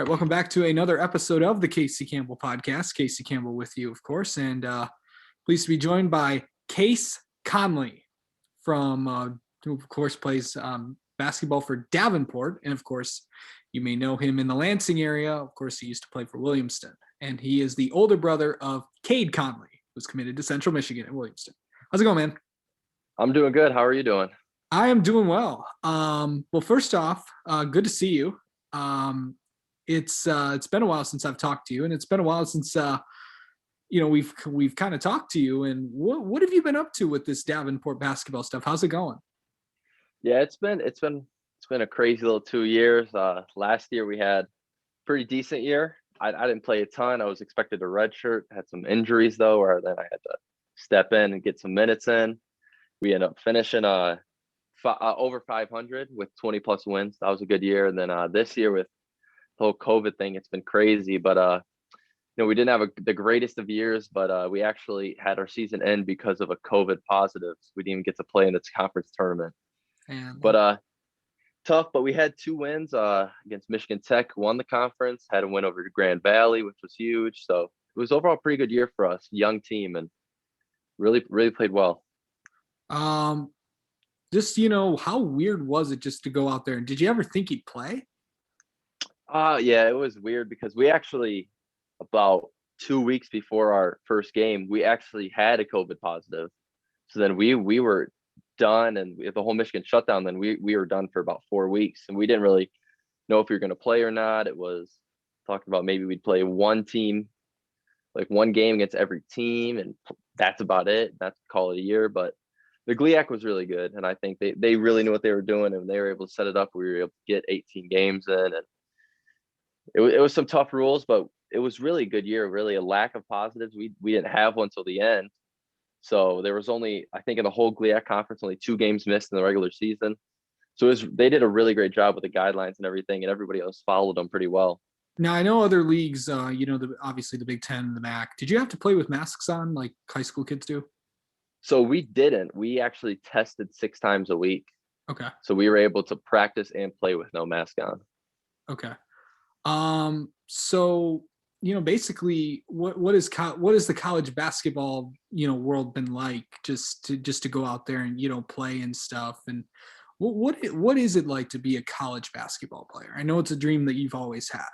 All right, welcome back to another episode of the Casey Campbell podcast. Casey Campbell with you, of course, and pleased to be joined by Case Conley from, who of course plays basketball for Davenport, and of course, you may know him in the Lansing area. Of course, he used to play for Williamston, and he is the older brother of Cade Conley, who's committed to Central Michigan at Williamston. How's it going, man? I'm doing good. How are you doing? I am doing well. Well, first off, good to see you. It's been a while since I've talked to you, and it's been a while since we've kind of talked to you. And what have you been up to with this Davenport basketball stuff? How's it going? Yeah, it's been a crazy little 2 years. Last year we had pretty decent year. I didn't play a ton. I was expected to redshirt. Had some injuries though, where then I had to step in and get some minutes in. We ended up finishing over 500 with 20 plus wins. That was a good year. And then this year with the whole COVID thing, it's been crazy. But we didn't have the greatest of years, but we actually had our season end because of a COVID positive. So we didn't even get to play in this conference tournament. And But tough. But we had two wins against Michigan Tech, who won the conference, had a win over Grand Valley, which was huge. So it was overall a pretty good year for us, young team, and really played well. just how weird was it just to go out there? And did you ever think you'd play? Yeah, it was weird because we actually, about 2 weeks before our first game, we actually had a COVID positive. So then we were done, and with the whole Michigan shutdown, then we were done for about 4 weeks, and we didn't really know if we were going to play or not. It was talking about maybe we'd play one team, like one game against every team, and that's about it. That's call it a year. But the GLIAC was really good, and I think they really knew what they were doing, and they were able to set it up. We were able to get 18 games in, and it was some tough rules, but it was really a good year. Really a lack of positives. We didn't have one till the end. So there was only, I think in the whole GLIAC conference, only 2 games missed in the regular season. So they did a really great job with the guidelines and everything, and everybody else followed them pretty well. Now I know other leagues, obviously the Big Ten and the MAC. Did you have to play with masks on like high school kids do? So we didn't. We actually tested 6 times a week. Okay. So we were able to practice and play with no mask on. Okay. So basically, what is the college basketball world been like? Just to go out there and play and stuff. And what is it like to be a college basketball player? I know it's a dream that you've always had.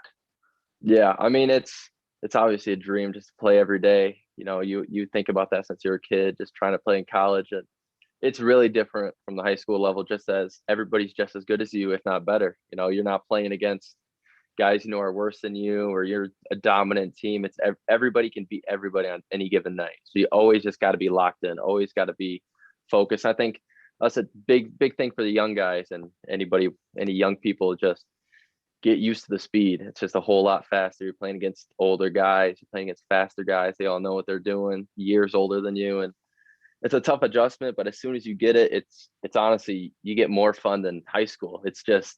Yeah, I mean it's obviously a dream just to play every day. You think about that since you're a kid, just trying to play in college, and it's really different from the high school level. Just as everybody's just as good as you, if not better. You're not playing against guys are worse than you, or you're a dominant team. It's everybody can beat everybody on any given night. So you always just got to be locked in, always got to be focused. I think that's a big thing for the young guys, and any young people, just get used to the speed. It's just a whole lot faster. You're playing against older guys, you're playing against faster guys. They all know what they're doing, years older than you. And it's a tough adjustment, but as soon as you get it, it's honestly, you get more fun than high school. It's just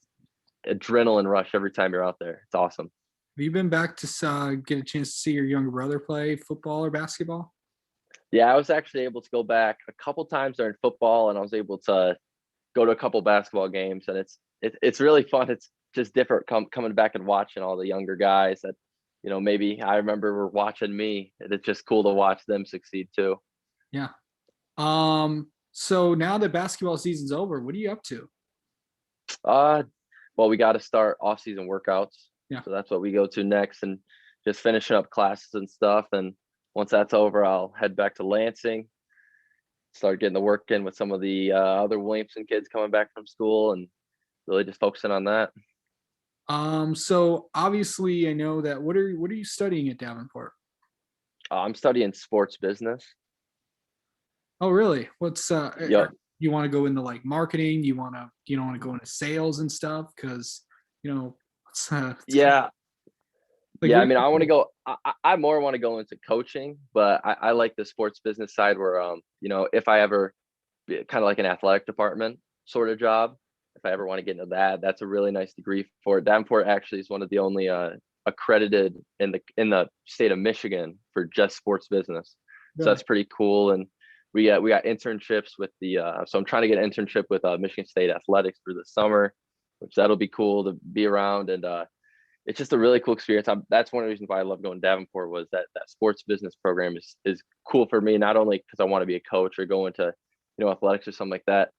adrenaline rush every time you're out there. It's awesome. Have you been back to get a chance to see your younger brother play football or basketball? Yeah, I was actually able to go back a couple times during football, and I was able to go to a couple basketball games, and it's really fun. It's just different coming back and watching all the younger guys that maybe I remember were watching me. It's just cool to watch them succeed too. Yeah. So now that basketball season's over, what are you up to? Well, we got to start off-season workouts. Yeah. So that's what we go to next, and just finishing up classes and stuff. And once that's over, I'll head back to Lansing, start getting the work in with some of the other Williamson kids coming back from school, and really just focusing on that. So obviously I know that what are you studying at Davenport? I'm studying sports business. Oh, really? What's Yep. you want to go into like marketing? You want to go into sales and stuff? Because Yeah. like, Yeah, I mean, I want to go. I more want to go into coaching, but I like the sports business side where, if I ever kind of like an athletic department sort of job, if I ever want to get into that, that's a really nice degree for it. Davenport actually is one of the only accredited in the state of Michigan for just sports business. So really? that's pretty cool. And we got internships with so I'm trying to get an internship with Michigan State athletics for the summer, which that'll be cool to be around. And it's just a really cool experience. That's one of the reasons why I love going to Davenport, was that sports business program is cool for me, not only because I want to be a coach or go into, athletics or something like that.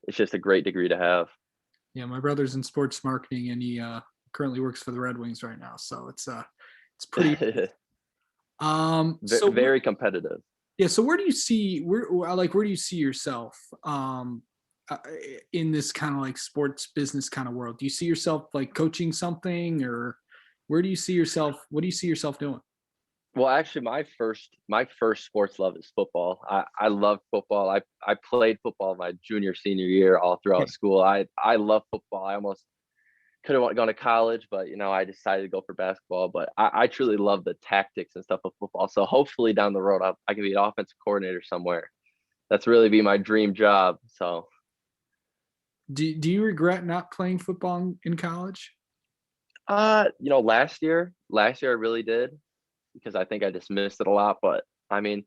It's just a great degree to have. Yeah, my brother's in sports marketing, and he currently works for the Red Wings right now. So it's pretty. So Very competitive. yeah, so where do you see where do you see yourself uh, in this kind of like sports business kind of world? Do you see yourself like coaching something, or where do you see yourself? What do you see yourself doing? Well, actually, my first sports love is football. I love football. I played football my junior senior year all Yeah. throughout school. I love football. I almost could have gone to college, but I decided to go for basketball. But I truly love the tactics and stuff of football. So hopefully down the road, I can be an offensive coordinator somewhere. That's really be my dream job. So Do you regret not playing football in college? last year I really did, because I think I just missed it a lot. But I mean,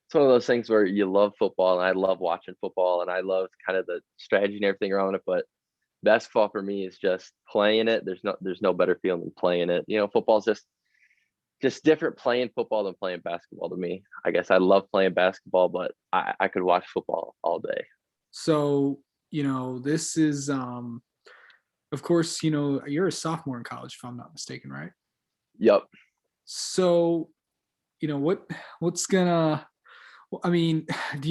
it's one of those things where you love football, and I love watching football, and I love kind of the strategy and everything around it. But basketball for me is just playing it. There's no better feeling than playing it. Football's just different playing football than playing basketball to me. I guess I love playing basketball, but I could watch football all day. So this is of course you're a sophomore in college if I'm not mistaken, right? Yep. So what's gonna I mean,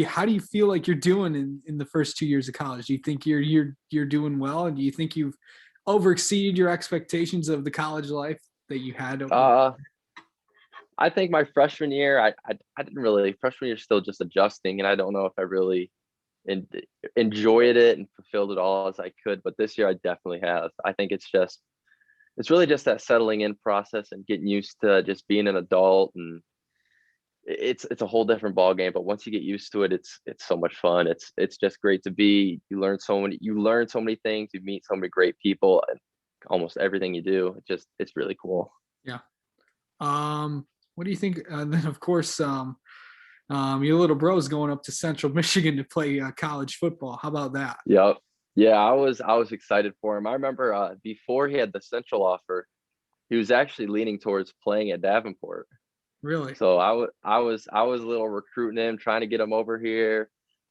how do you feel like you're doing in the first 2 years of college? Do you think you're doing well, and do you think you've overexceeded your expectations of the college life that you had? Uh, I think my freshman year, I didn't really, freshman year still just adjusting, and I don't know if I really en- enjoyed it and fulfilled it all as I could. But this year I definitely have. I think it's really just that settling in process and getting used to just being an adult, and it's a whole different ball game. But once you get used to it, it's so much fun. It's just great to be. You learn so many things. You meet so many great people, and almost everything you do. It's really cool. Yeah. What do you think? Then of course, your little bro is going up to Central Michigan to play college football. How about that? Yep. Yeah, I was excited for him. I remember before he had the Central offer, he was actually leaning towards playing at Davenport. Really? So I was a little recruiting him, trying to get him over here.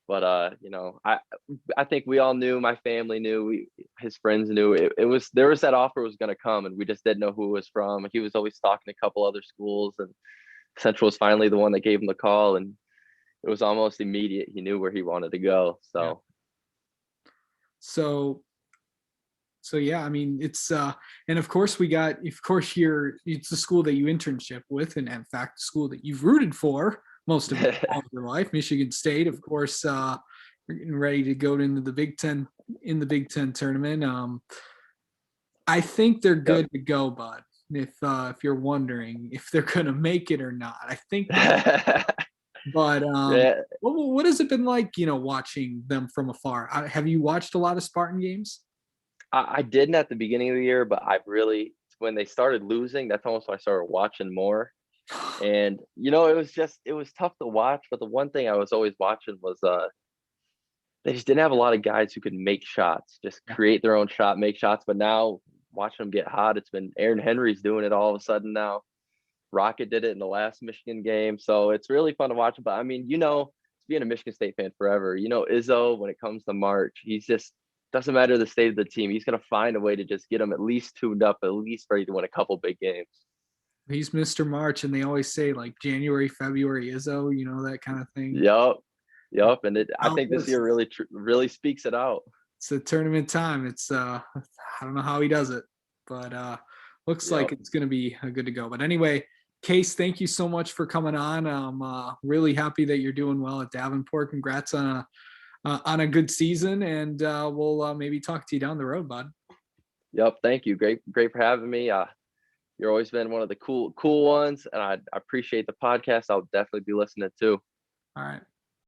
But I think we all knew, my family knew, his friends knew, there was that offer was going to come, and we just didn't know who it was from. He was always talking to a couple other schools, and Central was finally the one that gave him the call, and it was almost immediate. He knew where he wanted to go. Yeah. So So yeah, I mean and of course it's the school that you internship with, and in fact the school that you've rooted for most of all of your life, Michigan State, of course, getting ready to go into the Big Ten tournament. I think they're yep. good to go, bud. If you're wondering if they're gonna make it or not, I think they but Yeah, what has it been like, watching them from afar? Have you watched a lot of Spartan games? I didn't at the beginning of the year, but I really, when they started losing, that's almost when I started watching more. And it was tough to watch. But the one thing I was always watching was they just didn't have a lot of guys who could make shots, just Yeah. create their own shot, make shots. But now watching them get hot, it's been Aaron Henry's doing it all of a sudden now. Rocket did it in the last Michigan game, so it's really fun to watch. But I mean, being a Michigan State fan forever, Izzo, when it comes to March, he's just, doesn't matter the state of the team. He's gonna find a way to just get them at least tuned up, at least ready to win a couple big games. He's Mr. March, and they always say like January, February Izzo, that kind of thing. Yep, yep, and I How it think this works. year really speaks it out. It's a tournament time. It's I don't know how he does it, but looks like Yep, it's going to be good to go. But anyway, Case, thank you so much for coming on. I'm really happy that you're doing well at Davenport. Congrats on a good season, and we'll maybe talk to you down the road, bud. yep. Thank you. Great for having me. You're always been one of the cool ones, and I appreciate the podcast. I'll definitely be listening too. All right.